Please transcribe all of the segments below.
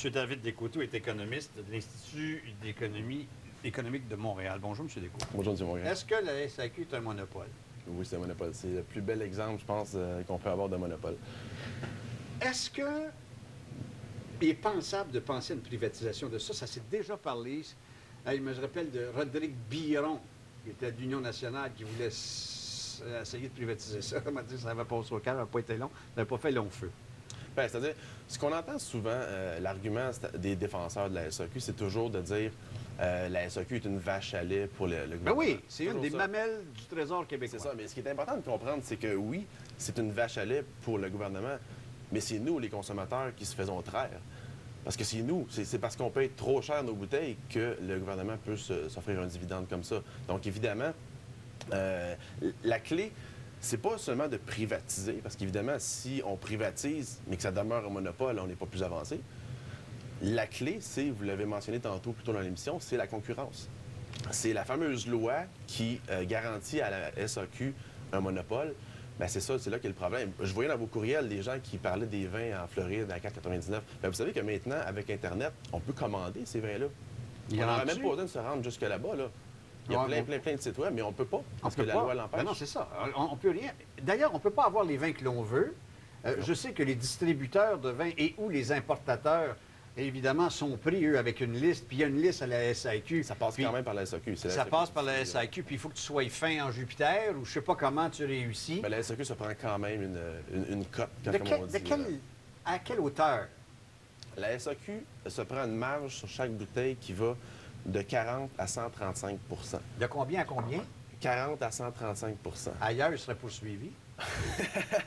M. David Descoteaux est économiste de l'Institut économique de Montréal. Bonjour, M. Descoteaux. Bonjour, M. Montréal. Est-ce que la SAQ est un monopole? Oui, c'est un monopole. C'est le plus bel exemple, je pense, qu'on peut avoir de monopole. Est-ce que il est pensable de penser à une privatisation de ça? Ça s'est déjà parlé. Je me rappelle de Rodrigue Biron, qui était de l'Union nationale, qui voulait essayer de privatiser ça. On m'a dit que ça n'avait pas au cœur, ça n'a pas été long, ça n'avait pas fait long feu. Bien, c'est-à-dire, ce qu'on entend souvent, l'argument des défenseurs de la SAQ, c'est toujours de dire la SAQ est une vache à lait pour le Ben gouvernement. oui, c'est une des ça. mamelles du Trésor québécois. C'est ça, mais ce qui est important de comprendre, c'est que oui, c'est une vache à lait pour le gouvernement, mais c'est nous, les consommateurs, qui se faisons traire. Parce que c'est nous, c'est parce qu'on paye trop cher nos bouteilles que le gouvernement peut s'offrir un dividende comme ça. Donc, évidemment, la clé, c'est pas seulement de privatiser, parce qu'évidemment, si on privatise, mais que ça demeure un monopole, on n'est pas plus avancé. La clé, c'est, vous l'avez mentionné tantôt plus tôt dans l'émission, c'est la concurrence. C'est la fameuse loi qui garantit à la SAQ un monopole. Bien, c'est ça, c'est là qu'est le problème. Je voyais dans vos courriels des gens qui parlaient des vins en Floride à 4,99. Bien, vous savez que maintenant, avec Internet, on peut commander ces vins-là. On n'aurait même pas besoin de se rendre jusque là-bas, là. Il y a plein de sites web, mais on ne peut pas, parce que la loi l'empêche. Ben non, c'est ça. On peut rien. D'ailleurs, on ne peut pas avoir les vins que l'on veut. Je sais que les distributeurs de vins et ou les importateurs, évidemment, sont pris, eux, avec une liste, puis il y a une liste à la SAQ. Ça passe quand même par la SAQ. Ça passe par la SAQ, puis il faut que tu sois fin en Jupiter, ou je ne sais pas comment tu réussis. Mais la SAQ, ça prend quand même une cote, comme on dit. À quelle hauteur? La SAQ se prend une marge sur chaque bouteille qui va de 40 à 135 De combien à combien? 40 à 135 Ailleurs, il serait poursuivi.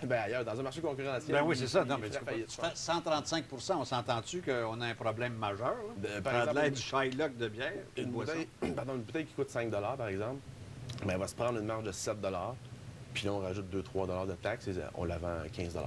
Bien, ailleurs, dans un marché concurrentiel. Ben oui, c'est ça. Non, mais ferait faillite, je pense. 135 on s'entend-tu qu'on a un problème majeur? Par Ça a exemple, l'air du Shylock de bière. une bouteille, une bouteille qui coûte 5 par exemple, ben, elle va se prendre une marge de 7 puis là, on rajoute 2-3 de taxes et on la vend à 15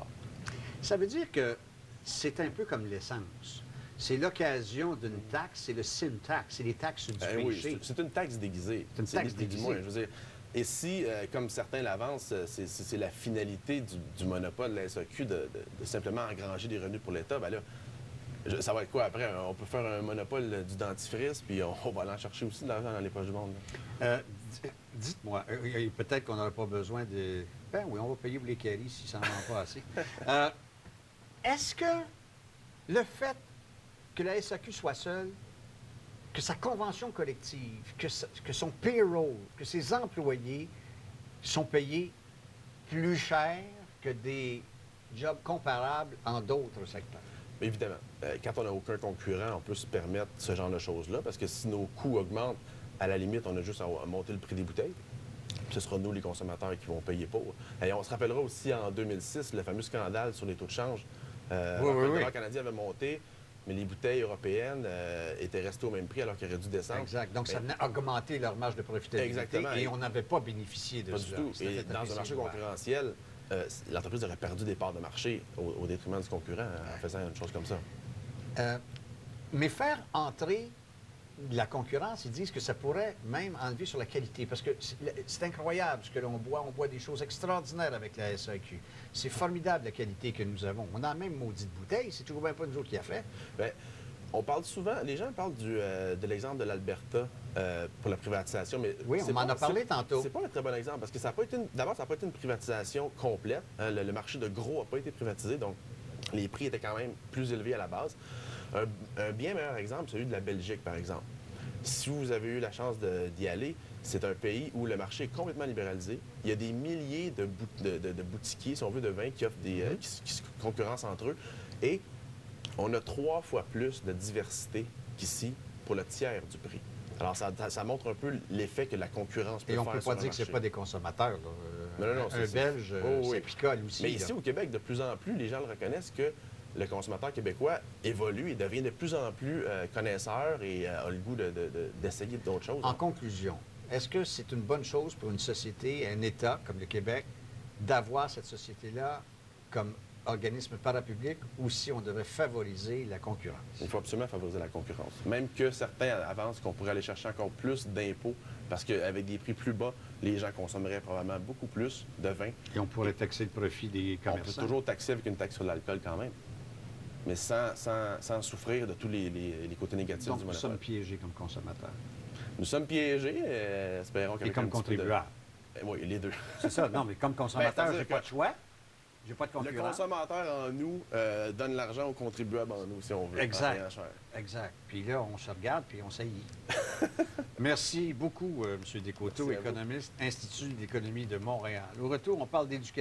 Ça veut dire que c'est un peu comme l'essence. C'est l'occasion d'une taxe, c'est le sin tax, c'est les taxes du Oui, péché. c'est une taxe déguisée. C'est une taxe déguisée. Moins, je veux dire. Et si, comme certains l'avancent, c'est la finalité du monopole de la SAQ de simplement engranger des revenus pour l'État, bien là, ça va être quoi après? On peut faire un monopole du dentifrice, puis on va aller en chercher aussi de l'argent dans les poches du monde. Dites-moi, peut-être qu'on n'aurait pas besoin de... Ben oui, on va payer pour les caries si ça n'en vend pas assez. Est-ce que le fait que la SAQ soit seule, que sa convention collective, que son payroll, que ses employés sont payés plus cher que des jobs comparables en d'autres secteurs? Évidemment, quand on n'a aucun concurrent, on peut se permettre ce genre de choses-là, parce que si nos coûts augmentent, à la limite, on a juste à monter le prix des bouteilles. Puis ce sera nous, les consommateurs, qui vont payer pour. Et on se rappellera aussi en 2006, le fameux scandale sur les taux de change. Le dollar canadien avait monté, mais les bouteilles européennes étaient restées au même prix alors qu'elles auraient dû descendre. Exact. Donc, ça venait augmenter leur marge de profitabilité. Exactement. Et on n'avait pas bénéficié de Pas ça. du tout. Et dans un marché concurrentiel, l'entreprise aurait perdu des parts de marché au détriment du concurrent en faisant une chose comme ça. Mais faire entrer la concurrence, ils disent que ça pourrait même enlever sur la qualité. Parce que c'est incroyable ce que l'on boit. On boit des choses extraordinaires avec la SAQ. C'est formidable la qualité que nous avons. On a même maudite bouteille. C'est toujours bien pas nous autres qui a fait. Bien, on parle souvent, les gens parlent de l'exemple de l'Alberta pour la privatisation, mais oui, on m'en a parlé tantôt. C'est pas un très bon exemple parce que ça n'a pas été d'abord, ça n'a pas été une privatisation complète. Hein, le marché de gros n'a pas été privatisé, donc les prix étaient quand même plus élevés à la base. Un bien meilleur exemple, celui de la Belgique, par exemple. Si vous avez eu la chance d'y aller, c'est un pays où le marché est complètement libéralisé. Il y a des milliers de boutiquiers, si on veut, de vins qui offrent qui se concurrencent entre eux. Et on a 3 fois plus de diversité qu'ici pour le tiers du prix. Alors, ça montre un peu l'effet que la concurrence peut faire. Et on ne peut pas dire que ce n'est pas des consommateurs. Là. Non, un Belge, c'est picole aussi. Mais ici, au Québec, de plus en plus, les gens le reconnaissent que le consommateur québécois évolue et devient de plus en plus connaisseur et a le goût d'essayer d'autres choses. En conclusion, est-ce que c'est une bonne chose pour une société, un État comme le Québec, d'avoir cette société-là comme organisme parapublic ou si on devrait favoriser la concurrence? Il faut absolument favoriser la concurrence. Même que certains avancent qu'on pourrait aller chercher encore plus d'impôts parce qu'avec des prix plus bas, les gens consommeraient probablement beaucoup plus de vin. Et on pourrait taxer le profit des commerçants. On peut toujours taxer avec une taxe sur l'alcool quand même. mais sans souffrir de tous les côtés négatifs Donc, du nous monopole. sommes piégés comme consommateurs. Nous sommes piégés, espérons Et qu'avec comme un petit peu de... contribuables. Oui, les deux. C'est ça. Non, mais comme consommateur, c'est-à-dire j'ai pas que de choix. J'ai pas de Le concurrent. consommateur en nous donne l'argent aux contribuables en nous, si on veut. en Exact. payant cher. Exact. Puis là, on se regarde puis on saillit. Merci beaucoup, M. Descoteaux, Merci à vous. économiste, Institut d'économie de Montréal. Au retour, on parle d'éducation.